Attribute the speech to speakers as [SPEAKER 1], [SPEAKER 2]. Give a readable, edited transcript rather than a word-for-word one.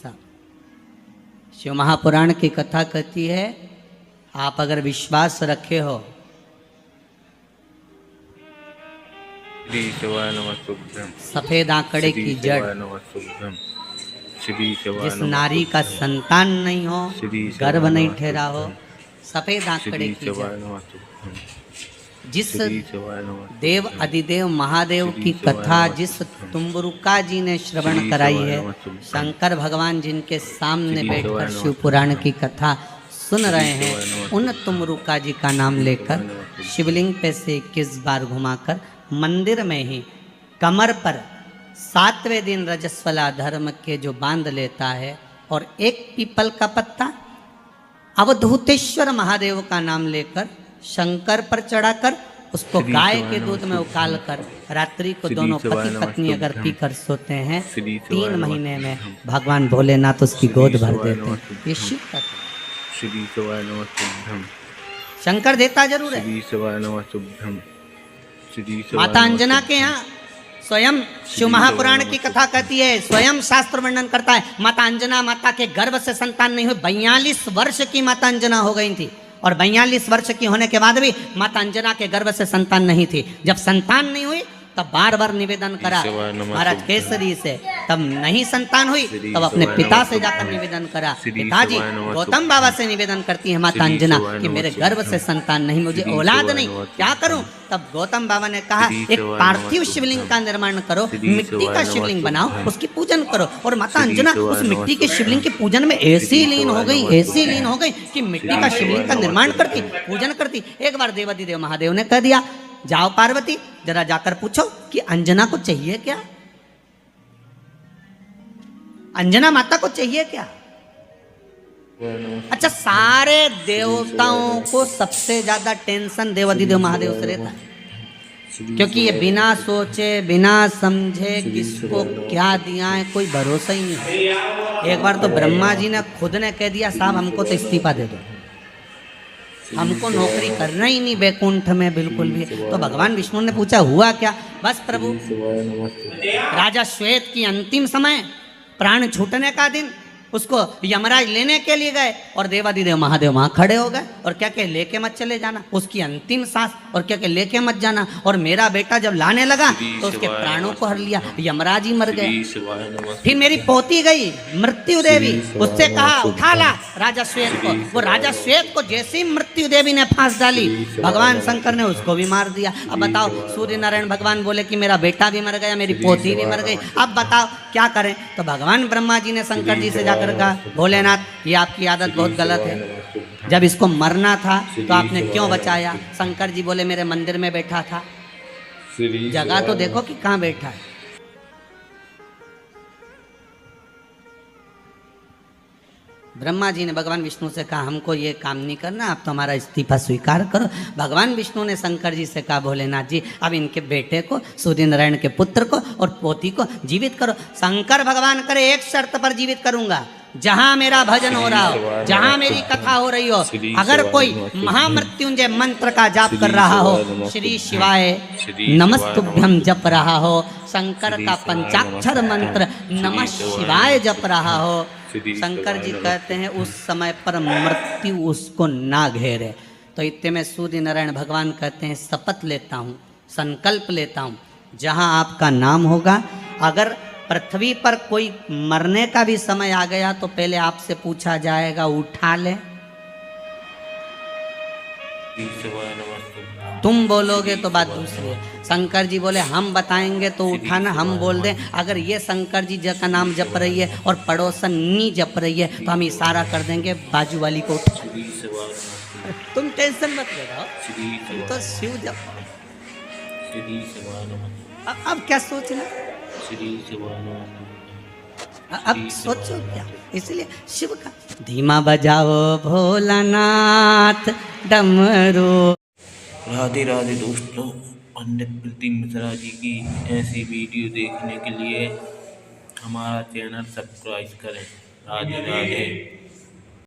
[SPEAKER 1] साहब, शिव महापुराण की कथा कहती है, आप अगर विश्वास रखे हो, सफेद आंकड़े की जड़, जिस नारी का संतान नहीं हो, गर्भ नहीं ठहरा हो, सफेद आंकड़े की जड़, जिस देव अधिदेव महादेव की कथा जिस तुम्बरुका जी ने श्रवण कराई है, शंकर भगवान जिनके सामने बैठकर शिव पुराण की कथा सुन रहे हैं, उन तुम्बरुका जी का नाम लेकर शिवलिंग पे से 21 बार घुमाकर मंदिर में ही कमर पर 7वें दिन रजस्वला धर्म के जो बांध लेता है और एक पीपल का पत्ता अवधूतेश्वर महादेव का नाम लेकर शंकर पर चढ़ाकर उसको गाय के दूध में उकाल कर रात्रि को दोनों पति पत्नी अगर पीकर सोते हैं, 3 महीने में भगवान भोलेनाथ उसकी गोद भर देते हैं। ये शिव कथा, शंकर देता जरूर है। माता अंजना के यहाँ स्वयं शिव महापुराण की कथा कहती है, स्वयं शास्त्र वर्णन करता है, माता अंजना माता के गर्भ से संतान नहीं हुई। 42 वर्ष की माता अंजना हो गई थी और 42 वर्ष की होने के बाद भी माता अंजना के गर्भ से संतान नहीं थी। जब संतान नहीं हुई तब बार बार निवेदन करा महाराज केसरी से, तब नहीं संतान हुई तब अपने पिता से जाकर निवेदन करा। पिताजी गौतम बाबा से निवेदन करती है माता अंजना कि मेरे गर्भ से संतान नहीं, मुझे औलाद नहीं, क्या करूं? तब गौतम बाबा ने कहा एक पार्थिव शिवलिंग का निर्माण करो, मिट्टी का शिवलिंग बनाओ, उसकी पूजन करो। और माता अंजना उस मिट्टी के शिवलिंग के पूजन में ऐसी लीन हो गई, ऐसी लीन हो गई कि मिट्टी का शिवलिंग का निर्माण करती, पूजन करती। एक बार देवाधिदेव महादेव ने कह दिया, जाओ पार्वती जरा जाकर पूछो कि अंजना को चाहिए क्या, अंजना माता को चाहिए क्या। अच्छा, सारे देवताओं को सबसे ज्यादा टेंशन देवाधिदेव महादेव से रहता है, क्योंकि ये बिना सोचे बिना समझे किसको क्या दिया है कोई भरोसा ही नहीं है। एक बार तो ब्रह्मा जी ने खुद ने कह दिया, साहब हमको तो इस्तीफा दे दो, हमको नौकरी करना ही नहीं वैकुंठ में बिल्कुल भी। तो भगवान विष्णु ने पूछा हुआ क्या? बस प्रभु, राजा श्वेत की अंतिम समय, प्राण छूटने का दिन, उसको यमराज लेने के लिए गए और देवाधिदेव महादेव वहां खड़े हो गए और क्या कहे, लेके मत चले जाना, उसकी अंतिम सांस, और क्या कहे, लेके मत जाना। और मेरा बेटा जब लाने लगा तो उसके प्राणों को हर लिया, यमराज ही मर गए। फिर मेरी पोती गई मृत्यु देवी, उससे कहा उठा ला राजा श्वेत को। वो राजा श्वेत को जैसे ही मृत्यु देवी ने फांस डाली, भगवान शंकर ने उसको भी मार दिया। अब बताओ, सूर्य नारायण भगवान बोले कि मेरा बेटा भी मर गया, मेरी पोती भी मर गई, अब बताओ क्या करें। तो भगवान ब्रह्मा जी ने शंकर जी से जाकर कहा, भोलेनाथ ये आपकी आदत बहुत गलत है, जब इसको मरना था तो आपने क्यों बचाया? शंकर जी बोले मेरे मंदिर में बैठा था, जगह तो देखो कि कहाँ बैठा है। ब्रह्मा जी ने भगवान विष्णु से कहा, हमको ये काम नहीं करना, आप तो हमारा इस्तीफा स्वीकार करो। भगवान विष्णु ने शंकर जी से कहा, भोलेनाथ जी अब इनके बेटे को, सूर्य नारायण के पुत्र को और पोती को जीवित करो। शंकर भगवान करे, एक शर्त पर जीवित करूंगा, जहां मेरा भजन हो रहा हो, जहां मेरी कथा हो रही हो, अगर कोई महामृत्युंजय मंत्र का जाप कर रहा हो, श्री शिवाय नमस्तुभ्यम जप रहा हो, शंकर का पंचाक्षर मंत्र नमः शिवाय जप रहा हो, शंकर जी कहते हैं उस समय पर मृत्यु उसको ना घेरे। तो इतने में सूर्य नारायण भगवान कहते हैं, शपथ लेता हूँ, संकल्प लेता हूँ, जहाँ आपका नाम होगा, अगर पृथ्वी पर कोई मरने का भी समय आ गया तो पहले आपसे पूछा जाएगा, उठा ले। तुम बोलोगे तो बात दूसरी है। शंकर जी बोले हम बताएंगे तो उठाना, हम बोल दें। अगर ये शंकर जी का नाम जप रही है और पड़ोसन नी जप रही है तो हम इशारा कर देंगे बाजू वाली को उठा। तुम टेंशन मत लेना, तुम तो शिव जप। अब क्या सोचना, अब सोचो क्या, इसलिए शिव का धीमा बजाओ भोलानाथ डमरू।
[SPEAKER 2] राधे राधे दोस्तों, पंडित प्रदीप मिश्रा जी की ऐसी वीडियो देखने के लिए हमारा चैनल सब्सक्राइब करें। राधे राधे।